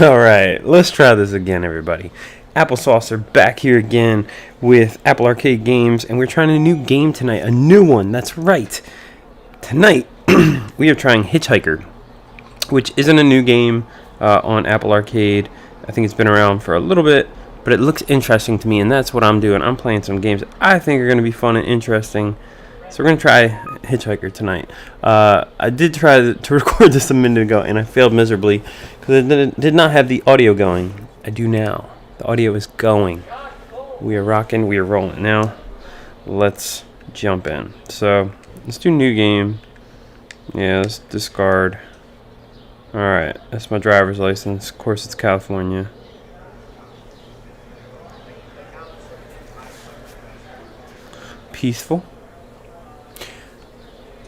Alright, let's try this again, everybody. Applesauce are back here again with Apple Arcade games, and we're trying a new game tonight. A new one, that's right. Tonight, we are trying Hitchhiker, which isn't a new game on Apple Arcade. I think it's been around for a little bit, but it looks interesting to me, and that's what I'm doing. I'm playing some games that I think are going to be fun and interesting. So we're going to try Hitchhiker tonight. I did try to record this a minute ago, and I failed miserably because I did not have the audio going. I do now. The audio is going. We are rocking. We are rolling. Now, let's jump in. So, let's do new game. Yeah, let's discard. Alright, that's my driver's license. Of course, it's California. Peaceful.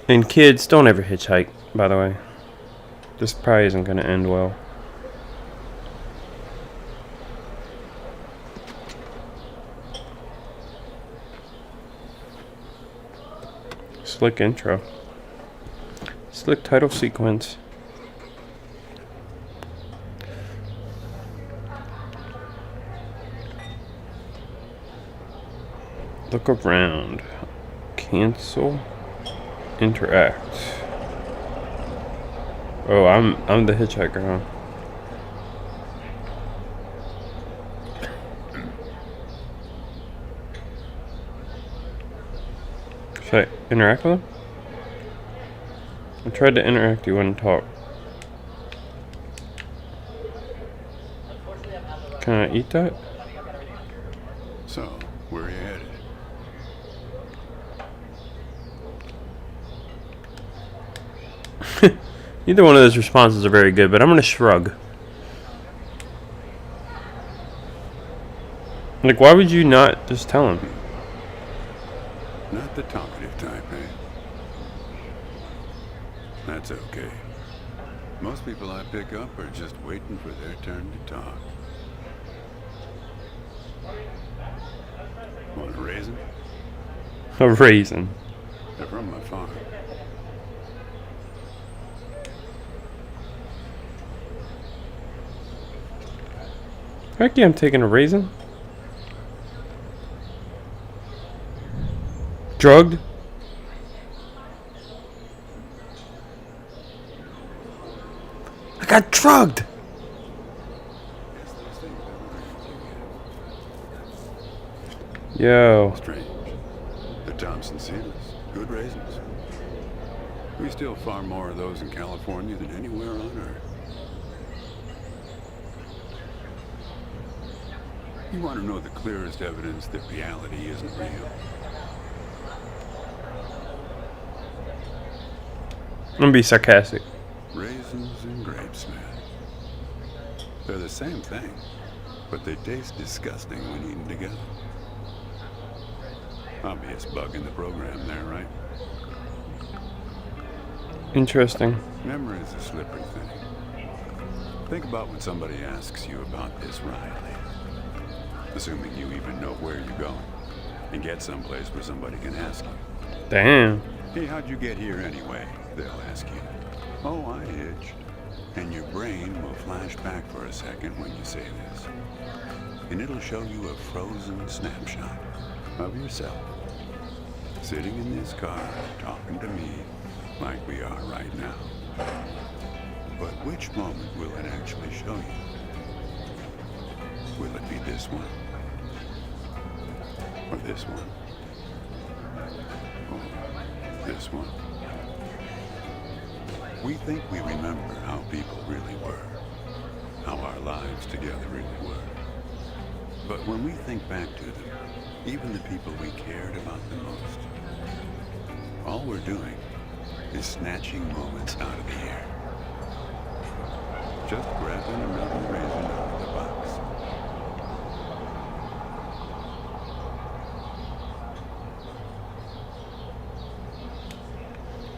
And kids, don't ever hitchhike, by the way. This probably isn't going to end well. Slick intro. Slick title sequence. Look around. Cancel. Interact. Oh, I'm the hitchhiker, huh? Should I interact with him? I tried to interact, you wouldn't talk. Can I eat that? So, where are you headed? Neither one of those responses are very good, but I'm going to shrug. Like, why would you not just tell him? Not the talkative type, eh? That's okay. Most people I pick up are just waiting for their turn to talk. Want a raisin? A raisin. They're from my farm. Heck yeah, I'm taking a raisin. Drugged? I got drugged! Yo. Strange. The Thompson seedless. Good raisins. We still farm more of those in California than anywhere on Earth. You want to know the clearest evidence that reality isn't real? I'm gonna be sarcastic. Raisins and grapes, man. They're the same thing, but they taste disgusting when eaten together. Obvious bug in the program there, right? Interesting. Memory is a slippery thing. Think about when somebody asks you about this ride later. Assuming you even know where you're going, and get someplace where somebody can ask you. Damn. Hey, how'd you get here anyway? They'll ask you. Oh, I hitched. And your brain will flash back for a second when you say this. And it'll show you a frozen snapshot of yourself. Sitting in this car, talking to me like we are right now. But which moment will it actually show you? Will it be this one? Or this one? Or this one? We think we remember how people really were, how our lives together really were. But when we think back to them, even the people we cared about the most, all we're doing is snatching moments out of the air. Just grabbing another raisin out of the box.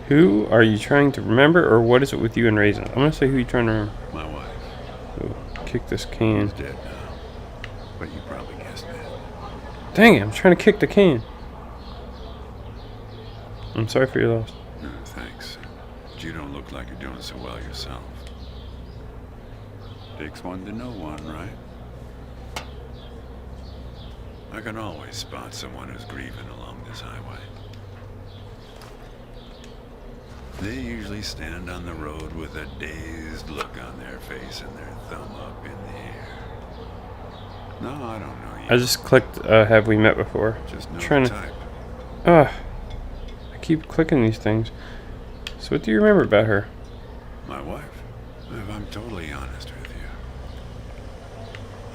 Who are you trying to remember, or what is it with you and raisins? I'm gonna say who you trying to remember. My wife. Ooh, kick this can. She's dead now. But you probably guessed that. Dang it, I'm trying to kick the can. I'm sorry for your loss. Thanks. But you don't look like you're doing so well yourself. Takes one to know one, right? I can always spot someone who's grieving along this highway. They usually stand on the road with a dazed look on their face and their thumb up in the air. No, I don't know you. I just clicked, have we met before? Just know Trying the to. type. I keep clicking these things. So what do you remember about her? My wife? If I'm totally honest with you,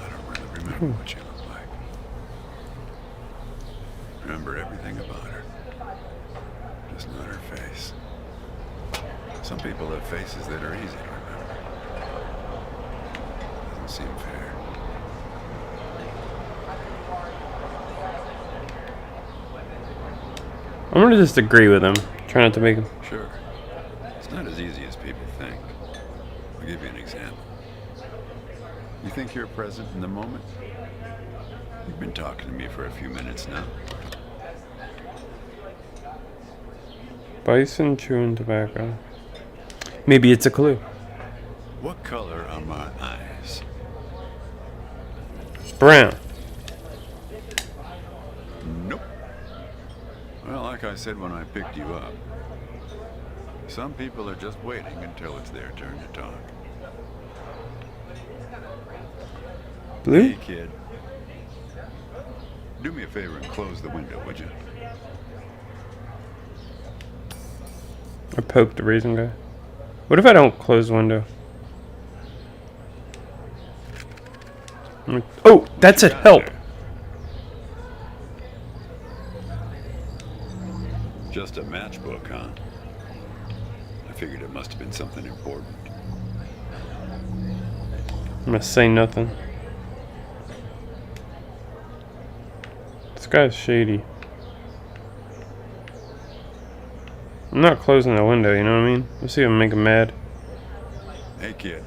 I don't really remember what she looked like. Remember everything about her. Just not her face. Some people have faces that are easy to remember. Doesn't seem fair. I'm gonna just agree with him. Try not to make him. Sure. It's not as easy as people think. I'll give you an example. You think you're present in the moment? You've been talking to me for a few minutes now. Bison chewing tobacco. Maybe it's a clue. What color are my eyes? Brown. Nope. Well, like I said when I picked you up, some people are just waiting until it's their turn to talk. Blue? Hey, kid. Do me a favor and close the window, would you? I poked the raisin guy. What if I don't close the window? Oh, that's it. Help. Just a matchbook, huh? I figured it must have been something important. I'm gonna say nothing. This guy's shady. I'm not closing the window, you know what I mean? Let's see if I make him mad. Hey, kid.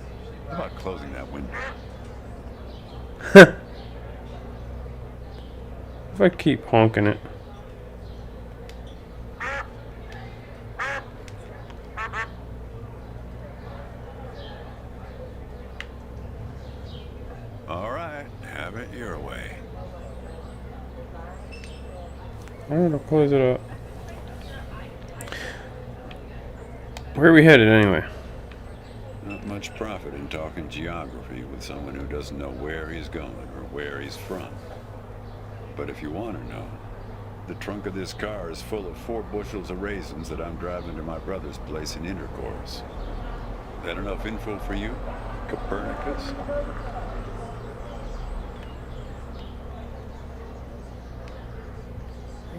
How about closing that window? If I keep honking it. All right. Have it your way. I'm gonna close it up. Where are we headed anyway? Not much profit in talking geography with someone who doesn't know where he's going or where he's from. But if you want to know, the trunk of this car is full of 4 bushels of raisins that I'm driving to my brother's place in Intercourse. That enough info for you, Copernicus?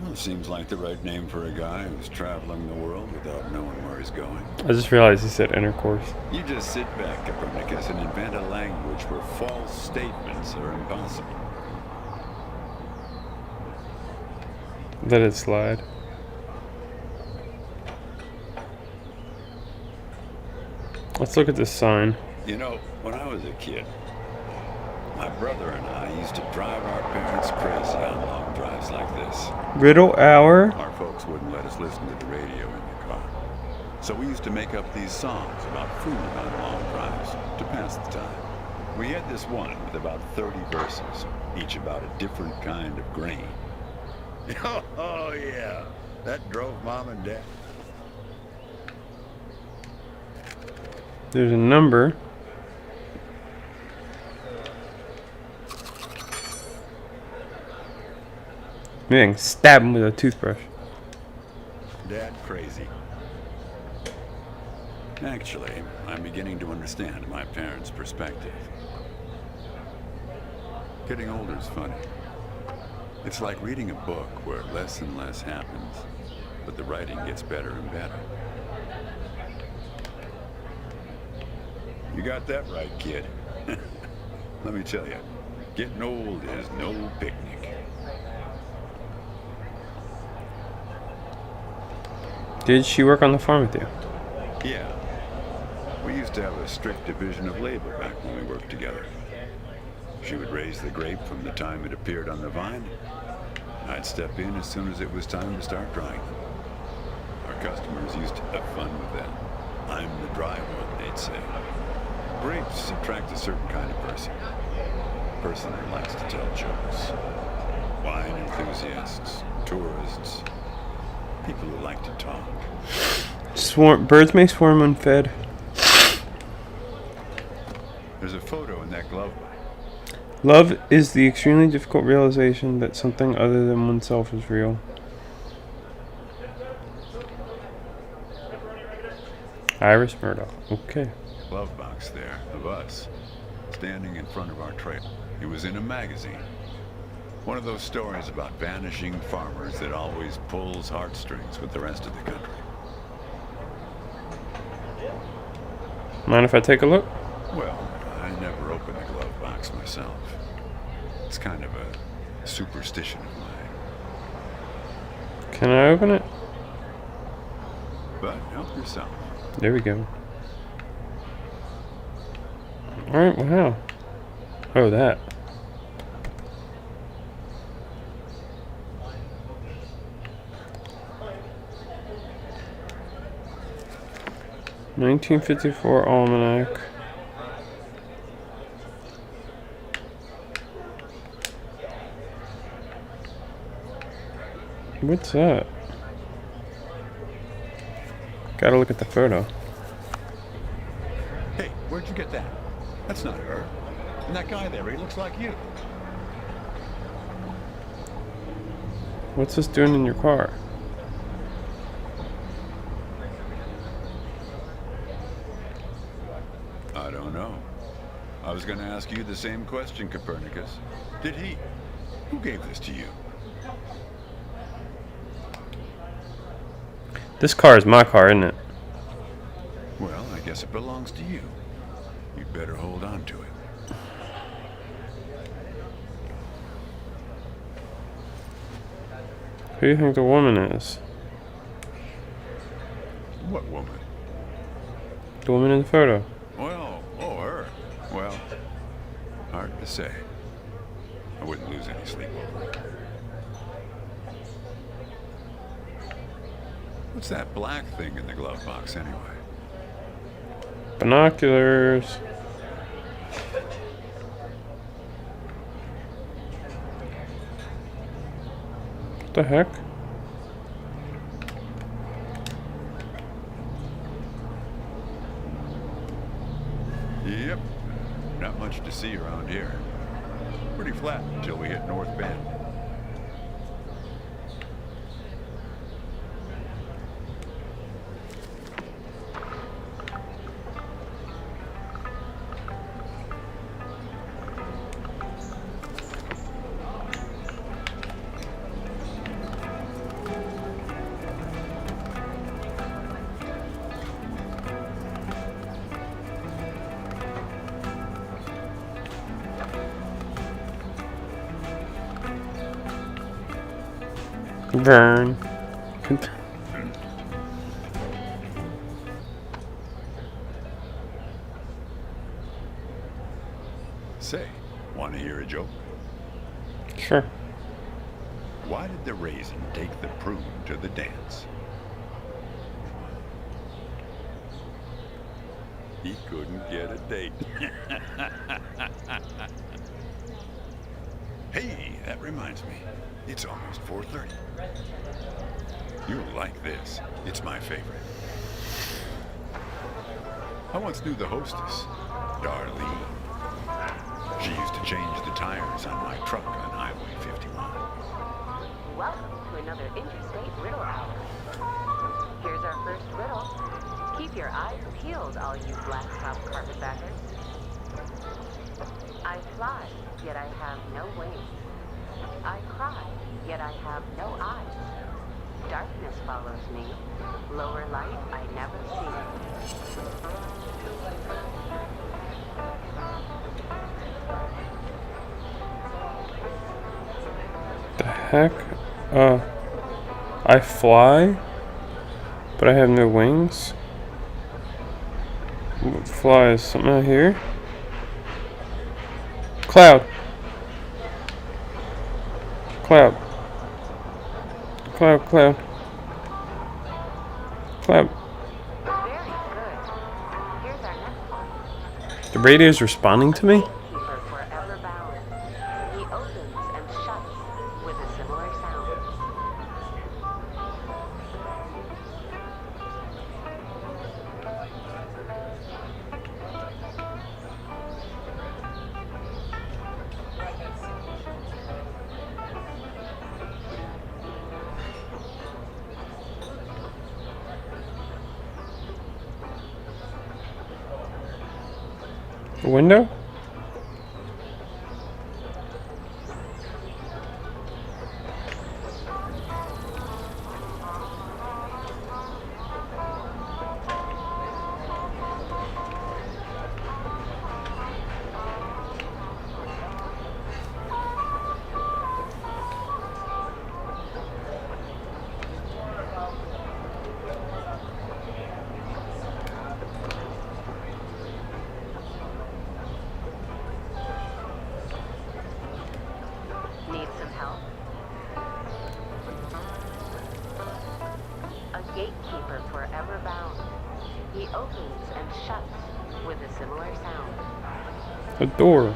Well, seems like the right name for a guy who's traveling the world without knowing where he's going. I just realized he said intercourse. You just sit back, Copernicus, and invent a language where false statements are impossible. Let it slide. Let's look at this sign. You know, when I was a kid, my brother and I used to drive our parents crazy on long drives like this. Riddle hour. Our folks wouldn't let us listen to the radio in the car. So we used to make up these songs about food on long drives to pass the time. We had this one with about 30 verses, each about a different kind of grain. Oh, yeah. That drove Mom and Dad. There's a number. Maybe I can stab him with a toothbrush. Dad crazy. Actually, I'm beginning to understand my parents' perspective. Getting older is funny. It's like reading a book where less and less happens, but the writing gets better and better. You got that right, kid. Let me tell you, getting old is no picnic. Did she work on the farm with you? Yeah. We used to have a strict division of labor back when we worked together. She would raise the grape from the time it appeared on the vine. I'd step in as soon as it was time to start drying them. Our customers used to have fun with that. I'm the dry one, they'd say. grapes attract a certain kind of person. A person who likes to tell jokes. Wine enthusiasts, tourists, people who like to talk. Birds may swarm unfed. There's a photo in that glove box. Love is the extremely difficult realization that something other than oneself is real. Iris Murdoch. Okay. Glove box there of us, standing in front of our trail. It was in a magazine. One of those stories about vanishing farmers that always pulls heartstrings with the rest of the country. Mind if I take a look? Well, I never opened the glove box myself. It's kind of a superstition of mine. Can I open it? But help yourself. There we go. Alright, wow. Oh, that. $1954 almanac. What's that? Gotta look at the photo. Hey, where'd you get that? That's not her. And that guy there, he looks like you. What's this doing in your car? I don't know. I was going to ask you the same question, Copernicus. Did he? Who gave this to you? This car is my car, isn't it? Well, I guess it belongs to you. You'd better hold on to it. Who do you think the woman is? What woman? The woman in the photo. Well, oh, her. Well, hard to say. I wouldn't lose any sleep over it. What's that black thing in the glove box anyway? Binoculars. What the heck? Yep. Not much to see around here. Pretty flat until we hit North Bend. Vern. Say, want to hear a joke? Sure. Why did the raisin take the prune to the dance? He couldn't get a date. Hey, that reminds me. It's almost 4:30. You'll like this. It's my favorite. I once knew the hostess, Darlene. She used to change the tires on my truck on Highway 51. Welcome to another Interstate Riddle Hour. Here's our first riddle. Keep your eyes peeled, all you blacktop carpetbaggers. I fly, yet I have no wings. I cry, yet I have no eyes. Darkness follows me. Lower light I never see. The heck? I fly, but I have no wings. What flies? Something out here? Cloud. Cloud. Cloud, cloud. Cloud. Very good. Here's our next one. The radio's responding to me? Gatekeeper forever bound. He opens and shuts with a similar sound. The window? Need some help? A gatekeeper forever bound. He opens and shuts with a similar sound. A door.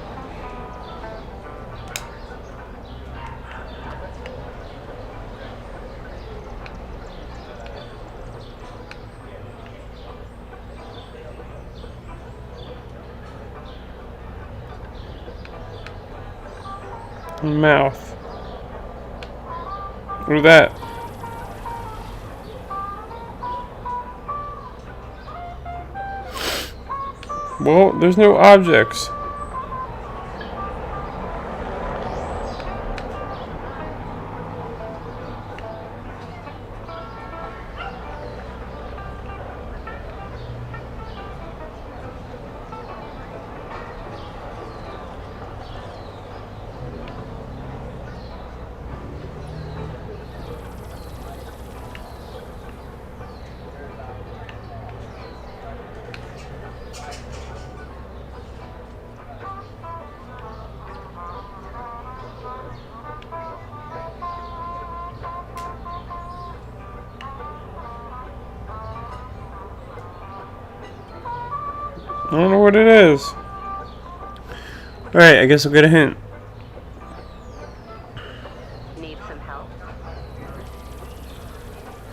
Mouth. What is that? Well, there's no objects. I don't know what it is. Alright, I guess I'll get a hint. Need some help?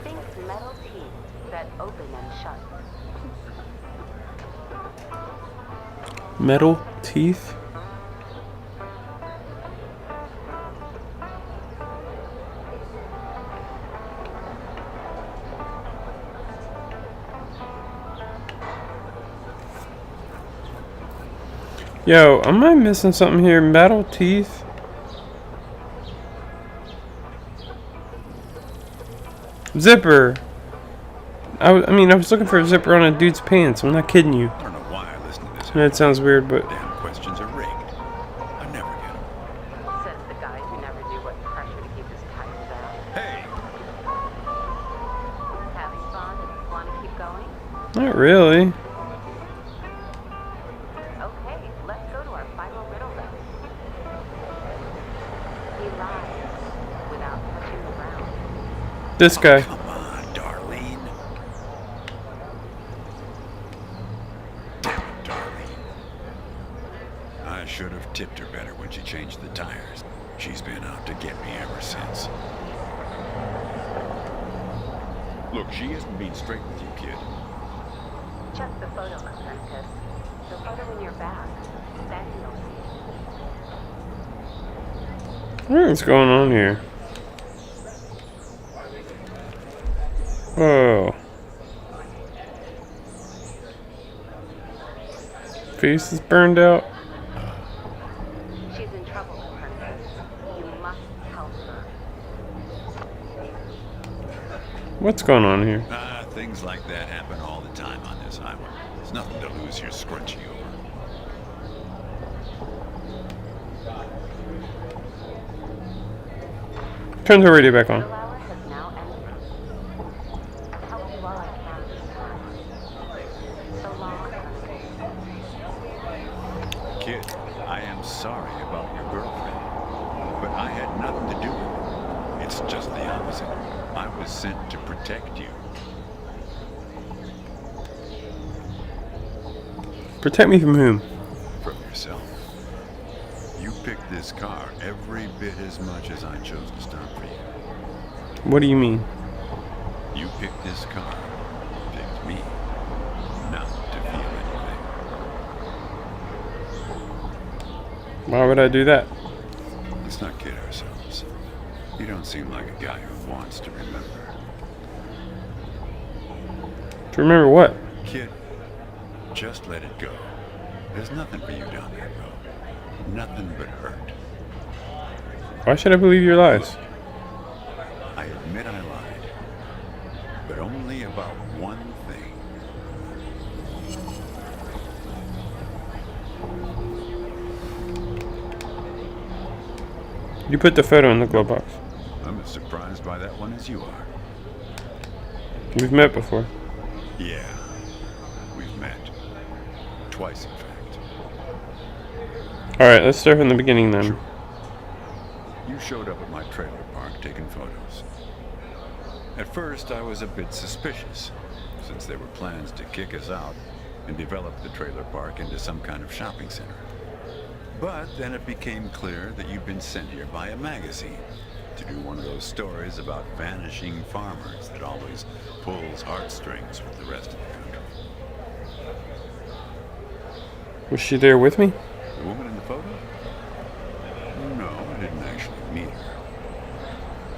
Think metal teeth that open and shut. Metal teeth? Yo, am I missing something here? Metal teeth? Zipper! I was looking for a zipper on a dude's pants. I'm not kidding you. I don't know why I listen to this. I know it sounds weird, but... Damn questions are rigged. I never get them. Says the guy who never knew what pressure to keep his tires out. Hey! Having fun? Want to keep going? Not really. Okay, let's go to our final riddle then. He lies without touching the ground. This guy. Come on, Darlene. Damn it, Darlene. I should have tipped her better when she changed the tires. She's been out to get me ever since. Look, she isn't being straight with you, kid. Check the photo, apprentice. The photo in your bag. Then you'll see. What's going on here? Whoa. Face is burned out. She's in trouble, apprentice. You must help her. What's going on here? Things like that happen all the time on this highway. There's nothing to lose your scrunchy over. Turn the radio back on. The hour has now ended. Help you all I can this time. So long, apprentice. Kid, I am sorry about your girlfriend, but I had nothing to do with it. It's just the opposite. I was sent to protect you. Protect me from whom? this car every bit as much as I chose to stop for you. What do you mean? You picked this car, picked me, not to feel anything. Why would I do that? Let's not kid ourselves. You don't seem like a guy who wants to remember. To remember what? Kid, just let it go. There's nothing for you down that road. Nothing but hurt. Why should I believe your lies? I admit I lied. But only about one thing. You put the photo in the glove box. I'm as surprised by that one as you are. We've met before. Yeah, we've met. Twice, in fact. Alright, let's start from the beginning then. Sure. You showed up at my trailer park taking photos. At first, I was a bit suspicious, since there were plans to kick us out and develop the trailer park into some kind of shopping center. But then it became clear that you'd been sent here by a magazine to do one of those stories about vanishing farmers that always pulls heartstrings with the rest of the country. Was she there with me? The woman in the photo? No, I didn't actually meet her.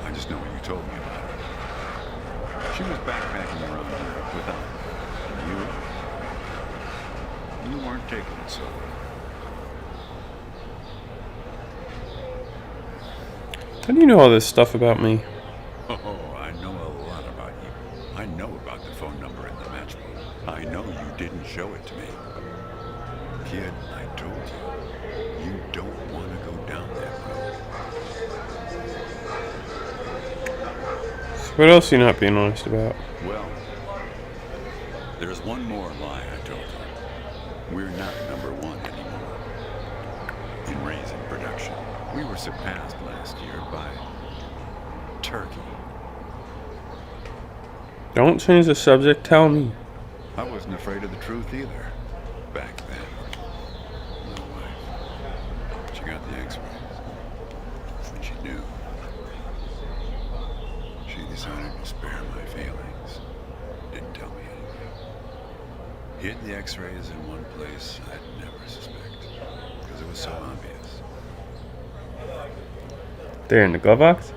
I just know what you told me about her. She was backpacking around Europe without you. You weren't taking it so well. How do you know all this stuff about me? Oh, I know a lot about you. I know about the phone number in the matchbook. I know you didn't show it to me. Kid, I told you, you don't want to go down that road. So what else are you not being honest about? Well, there's one more lie I told you. We're not number one anymore. In raising production, we were surpassed last year by turkey. Don't change the subject, tell me. I wasn't afraid of the truth either, back then. My wife, she got the x-rays, and she knew. She decided to spare my feelings. Didn't tell me anything. Hid the x-rays in one place I'd never suspect, because it was so obvious. There in the glove box?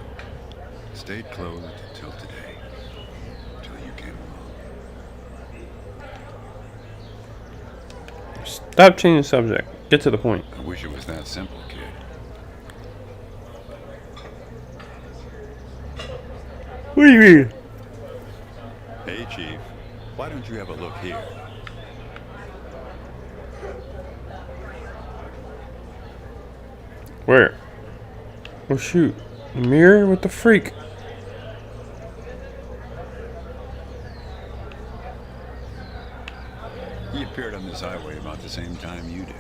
Stayed closed till today, till you came along. Stop changing the subject. Get to the point. I wish it was that simple, kid. What do you mean? Hey, Chief, why don't you have a look here? Where? Oh shoot. A mirror? What the freak? He appeared on this highway about the same time you did.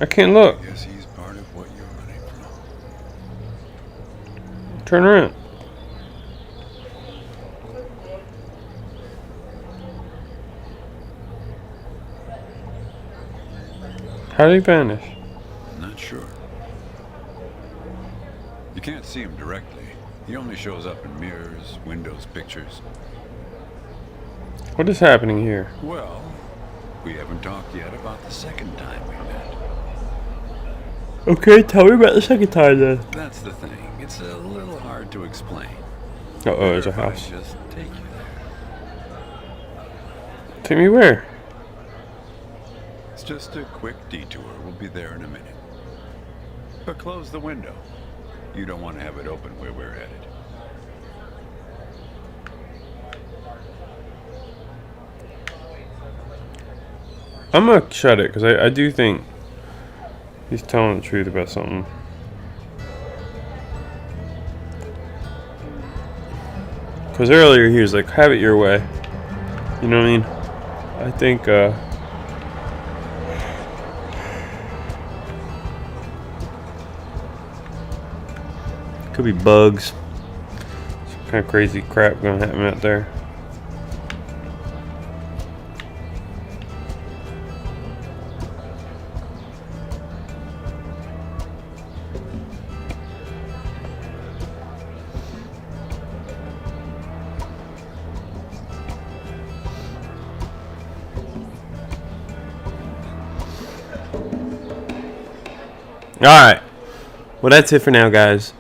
I can't look. I guess he's part of what you're running from. Turn around. How did he vanish? Not sure. You can't see him directly. He only shows up in mirrors, windows, pictures. What is happening here? Well, we haven't talked yet about the second time we met. Okay, tell me about the second time then. That's the thing. It's a little hard to explain. Uh-oh, there's a If I house. just take you there. Take me where? It's just a quick detour. We'll be there in a minute. But close the window. You don't want to have it open where we're headed. I'm gonna shut it, because I do think he's telling the truth about something. Because earlier he was like, have it your way. You know what I mean? I think, could be bugs. Some kind of crazy crap gonna happen out there. Alright. Well, that's it for now, guys.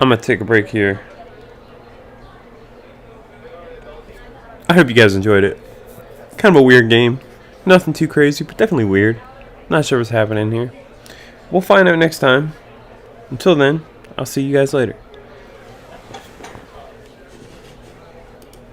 I'm going to take a break here. I hope you guys enjoyed it. Kind of a weird game. Nothing too crazy, but definitely weird. Not sure what's happening here. We'll find out next time. Until then, I'll see you guys later.